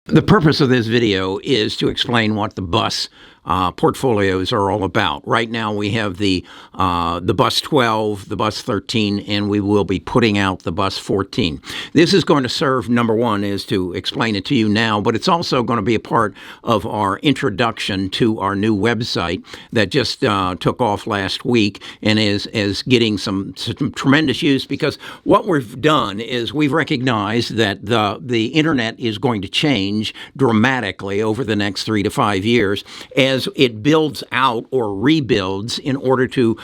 The purpose of this video is to explain what the bus portfolios are all about. Right now we have the bus 12, the bus 13, and we will be putting out the bus 14. This is going to serve, number one, is to explain it to you now, but it's also going to be a part of our introduction to our new website that just took off last week and is getting some tremendous use, because what we've done is we've recognized that the internet is going to change dramatically over the next 3 to 5 years as it builds out or rebuilds in order to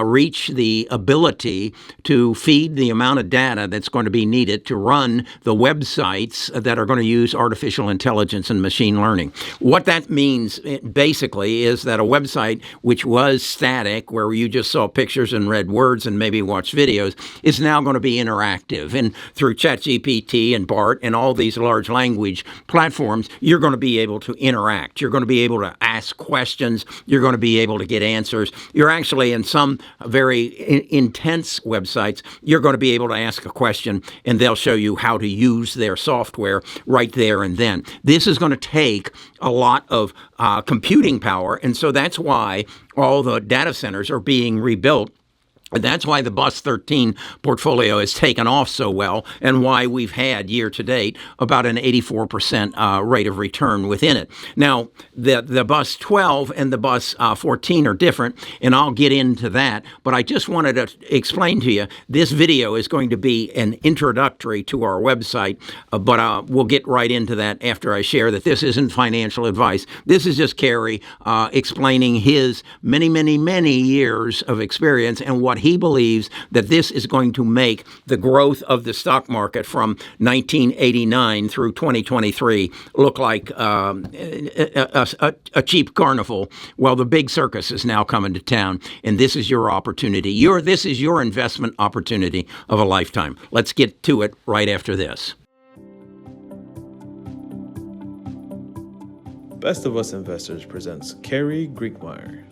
reach the ability to feed the amount of data that's going to be needed to run the websites that are going to use artificial intelligence and machine learning. What that means basically is that a website which was static, where you just saw pictures and read words and maybe watched videos, is now going to be interactive. And through ChatGPT and BART and all these large language platforms, you're going to be able to interact. You're going to be able to ask questions. You're going to be able to get answers. You're actually, in some very intense websites, you're going to be able to ask a question and they'll show you how to use their software right there and then. This is going to take a lot of computing power, and so that's why all the data centers are being rebuilt. That's why the Bus 13 portfolio has taken off so well, and why we've had, year to date, about an 84% rate of return within it. Now, the Bus 12 and the Bus 14 are different, and I'll get into that, but I just wanted to explain to you, this video is going to be an introductory to our website, but we'll get right into that after I share that this isn't financial advice. This is just Kerry explaining his many, many, many years of experience and what he believes that this is going to make the growth of the stock market from 1989 through 2023 look like a cheap carnival. Well, the big circus is now coming to town, and this is your opportunity. This is your investment opportunity of a lifetime. Let's get to it right after this. Best of Us Investors presents Kerry Griegmeyer.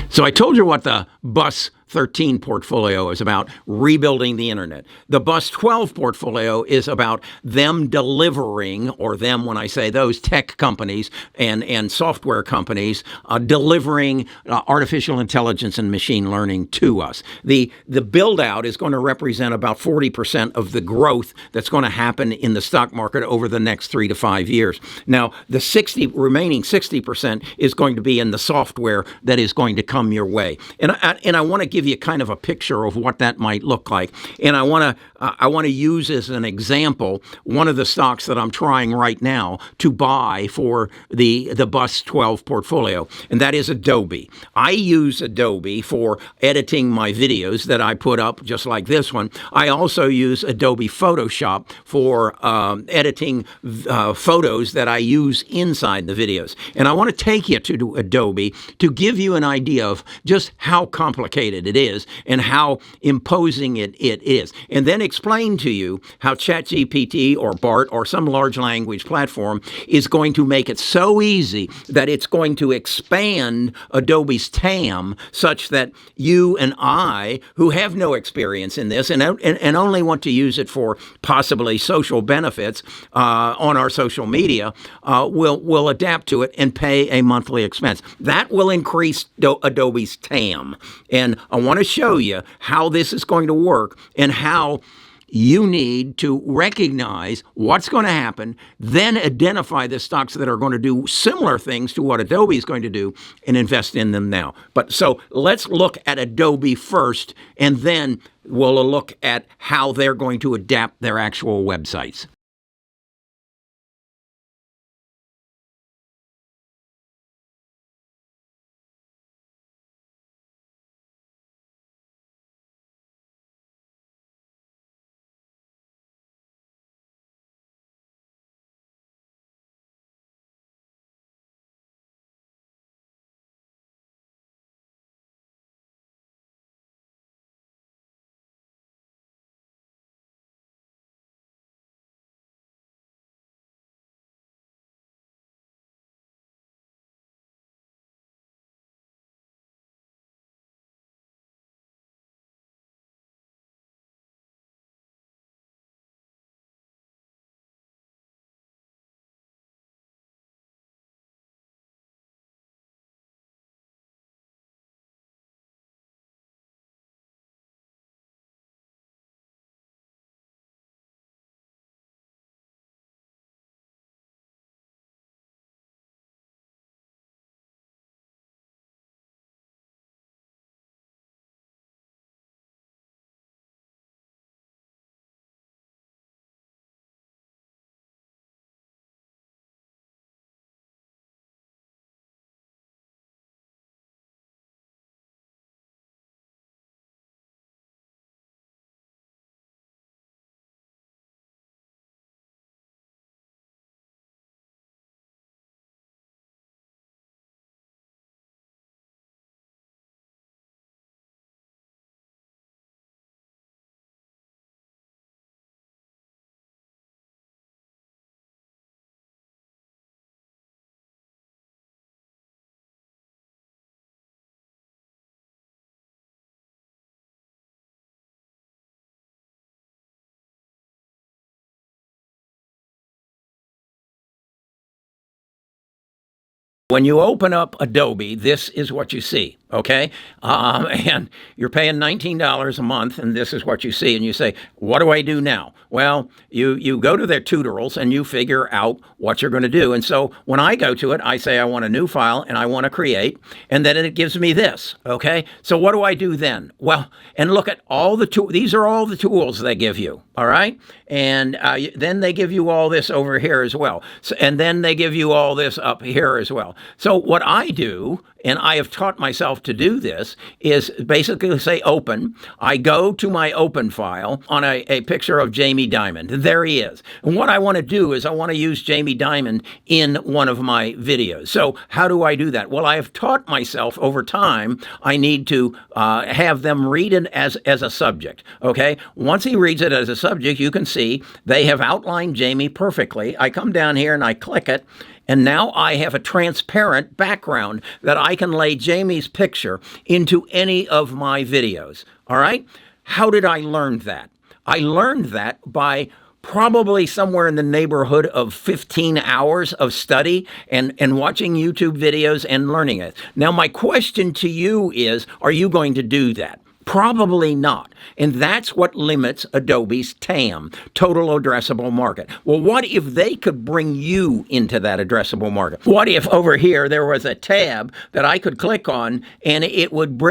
So I told you what the Bus 13 portfolio is about: rebuilding the internet. The Bus 12 portfolio is about them delivering, or them when I say those, tech companies and software companies delivering artificial intelligence and machine learning to us. The build out is going to represent about 40% of the growth that's going to happen in the stock market over the next 3 to 5 years. Now, the remaining 60% is going to be in the software that is going to come your way. And I want to give you kind of a picture of what that might look like. And I want to use as an example one of the stocks that I'm trying right now to buy for the Bus 12 portfolio, and that is Adobe. I use Adobe for editing my videos that I put up, just like this one. I also use Adobe Photoshop for editing photos that I use inside the videos. And I want to take you to Adobe to give you an idea of just how complicated it is and how imposing it is, and then explain to you how ChatGPT or BART or some large language platform is going to make it so easy that it's going to expand Adobe's TAM, such that you and I, who have no experience in this and only want to use it for possibly social benefits on our social media, will adapt to it and pay a monthly expense. That will increase Adobe's TAM. And I want to show you how this is going to work and how you need to recognize what's going to happen, then identify the stocks that are going to do similar things to what Adobe is going to do and invest in them now. But so let's look at Adobe first, and then we'll look at how they're going to adapt their actual websites. When you open up Adobe, this is what you see, okay? And you're paying $19 a month, and this is what you see. And you say, what do I do now? Well, you go to their tutorials, and you figure out what you're going to do. And so when I go to it, I say I want a new file, and I want to create, and then it gives me this, okay? So what do I do then? Well, and look at all the tools. These are all the tools they give you, all right? And then they give you all this over here as well. So, and then they give you all this up here as well. So what I do, and I have taught myself to do this, is basically say open. I go to my open file on a picture of Jamie Dimon. There he is. And what I want to do is I want to use Jamie Dimon in one of my videos. So how do I do that? Well, I have taught myself over time I need to have them read it as a subject. Okay? Once he reads it as a subject, you can see they have outlined Jamie perfectly. I come down here and I click it. And now I have a transparent background that I can lay Jamie's picture into any of my videos. All right? How did I learn that? I learned that by probably somewhere in the neighborhood of 15 hours of study and watching YouTube videos and learning it. Now, my question to you is, are you going to do that? Probably not. And that's what limits Adobe's TAM, total addressable market. Well, what if they could bring you into that addressable market? What if over here there was a tab that I could click on and it would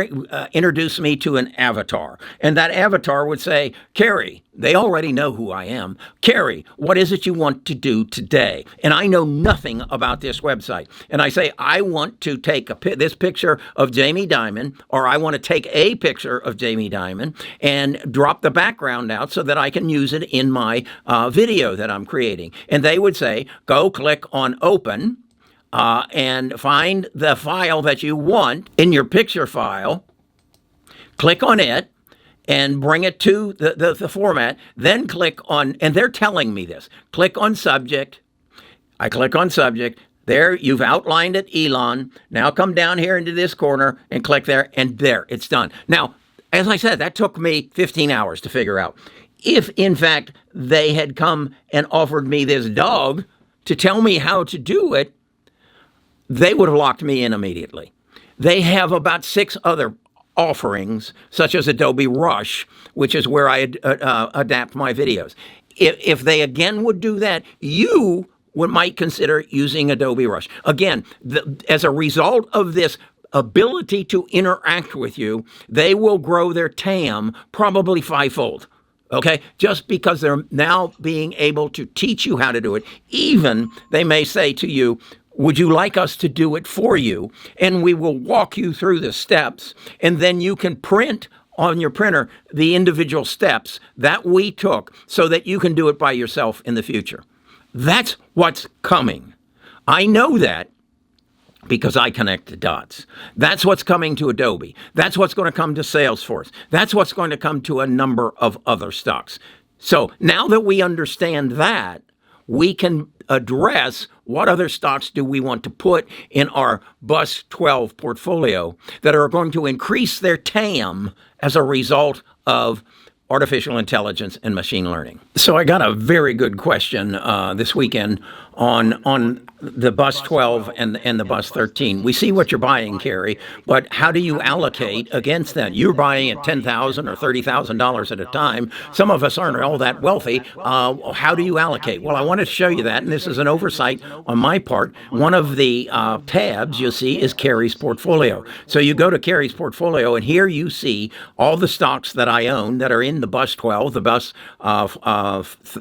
introduce me to an avatar? And that avatar would say, Kerry, they already know who I am. Kerry, what is it you want to do today? And I know nothing about this website. And I say, I want to take this picture of Jamie Dimon, or I want to take a picture of Jamie Dimon and drop the background out so that I can use it in my video that I'm creating. And they would say, go click on open and find the file that you want in your picture file, click on it, and bring it to the format, then click on, and they're telling me this, click on subject. I click on subject. There, you've outlined it, Elon. Now come down here into this corner and click there, and there, it's done. Now, as I said, that took me 15 hours to figure out. If, in fact, they had come and offered me this dog to tell me how to do it, they would have locked me in immediately. They have about 6 other offerings, such as Adobe Rush, which is where I adapt my videos. If they again would do that, you might consider using Adobe Rush. Again, as a result of this ability to interact with you, they will grow their TAM probably 5-fold. Okay, just because they're now being able to teach you how to do it. Even they may say to you, would you like us to do it for you? And we will walk you through the steps, and then you can print on your printer the individual steps that we took so that you can do it by yourself in the future. That's what's coming. I know that because I connect the dots. That's what's coming to Adobe. That's what's going to come to Salesforce. That's what's going to come to a number of other stocks. So now that we understand that, we can address what other stocks do we want to put in our BUS 12 portfolio that are going to increase their TAM as a result of artificial intelligence and machine learning. So I got a very good question this weekend on the BUS 12 and the BUS 13. We see what you're buying, Kerry, but how do you allocate against that? You're buying at $10,000 or $30,000 at a time. Some of us aren't all that wealthy. How do you allocate? Well, I wanted to show you that, and this is an oversight on my part. One of the tabs you'll see is Kerry's portfolio. So you go to Kerry's portfolio, and here you see all the stocks that I own that are in the BUS 12, the BUS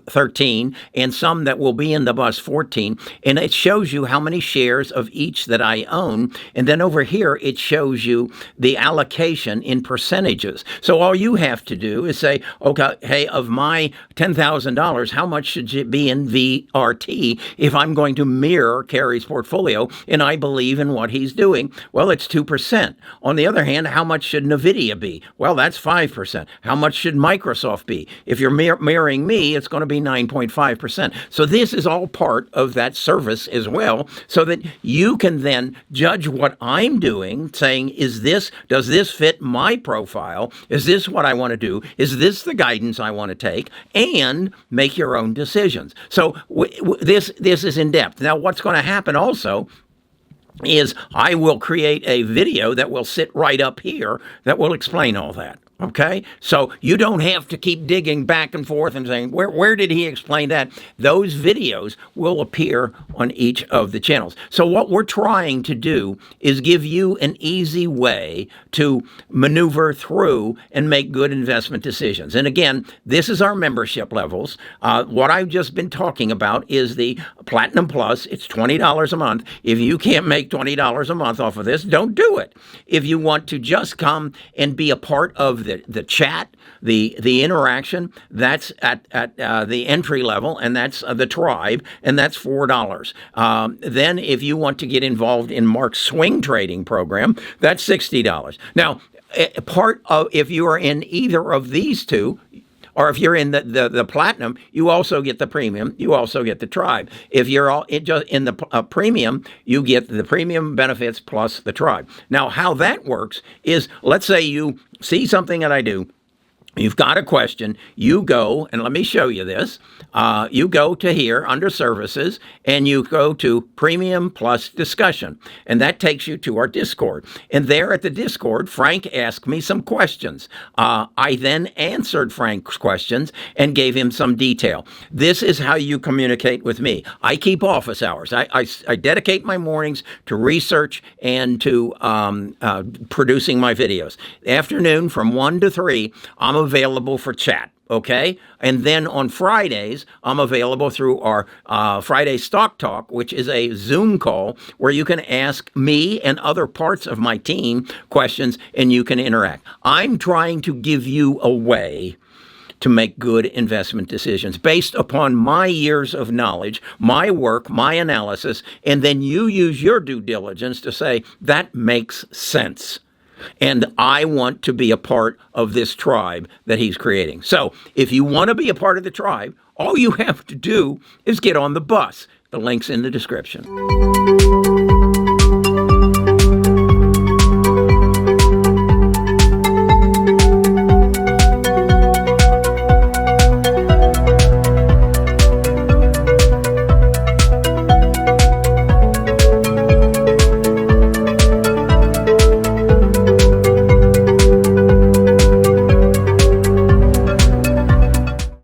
13, and some that will be in the BUS 14, and it shows you how many shares of each that I own, and then over here it shows you the allocation in percentages. So all you have to do is say, okay, hey, of my $10,000, how much should it be in VRT if I'm going to mirror Kerry's portfolio and I believe in what he's doing? Well, it's 2%. On the other hand, how much should NVIDIA be? Well, that's 5%. How much should Microsoft be? If you're mirroring me, it's going to be 9.5%. So this is all part of that service as well, so that you can then judge what I'm doing, saying, does this fit my profile? Is this what I want to do? Is this the guidance I want to take? And make your own decisions. So this is in depth. Now, what's going to happen also is I will create a video that will sit right up here that will explain all that. Okay, so you don't have to keep digging back and forth and saying, where did he explain that? Those videos will appear on each of the channels. So what we're trying to do is give you an easy way to maneuver through and make good investment decisions. And again, this is our membership levels. What I've just been talking about is the Platinum Plus. It's $20 a month. If you can't make $20 a month off of this, don't do it. If you want to just come and be a part of the chat, the interaction, that's at the entry level, and that's the tribe, and that's $4. Then if you want to get involved in Mark's swing trading program, that's $60. Now, part of, if you are in either of these two, or if you're in the platinum, you also get the premium. You also get the tribe. If you're all in the premium, you get the premium benefits plus the tribe. Now, how that works is, let's say you see something that I do. You've got a question, you go, and let me show you this. You go to here under services, and you go to premium plus discussion. And that takes you to our Discord. And there at the Discord, Frank asked me some questions. I then answered Frank's questions and gave him some detail. This is how you communicate with me. I keep office hours. I dedicate my mornings to research and to producing my videos. Afternoon from 1 to 3, I'm available for chat. Okay. And then on Fridays, I'm available through our Friday Stock Talk, which is a Zoom call where you can ask me and other parts of my team questions and you can interact. I'm trying to give you a way to make good investment decisions based upon my years of knowledge, my work, my analysis, and then you use your due diligence to say, that makes sense. And I want to be a part of this tribe that he's creating. So if you want to be a part of the tribe, all you have to do is get on the bus. The link's in the description.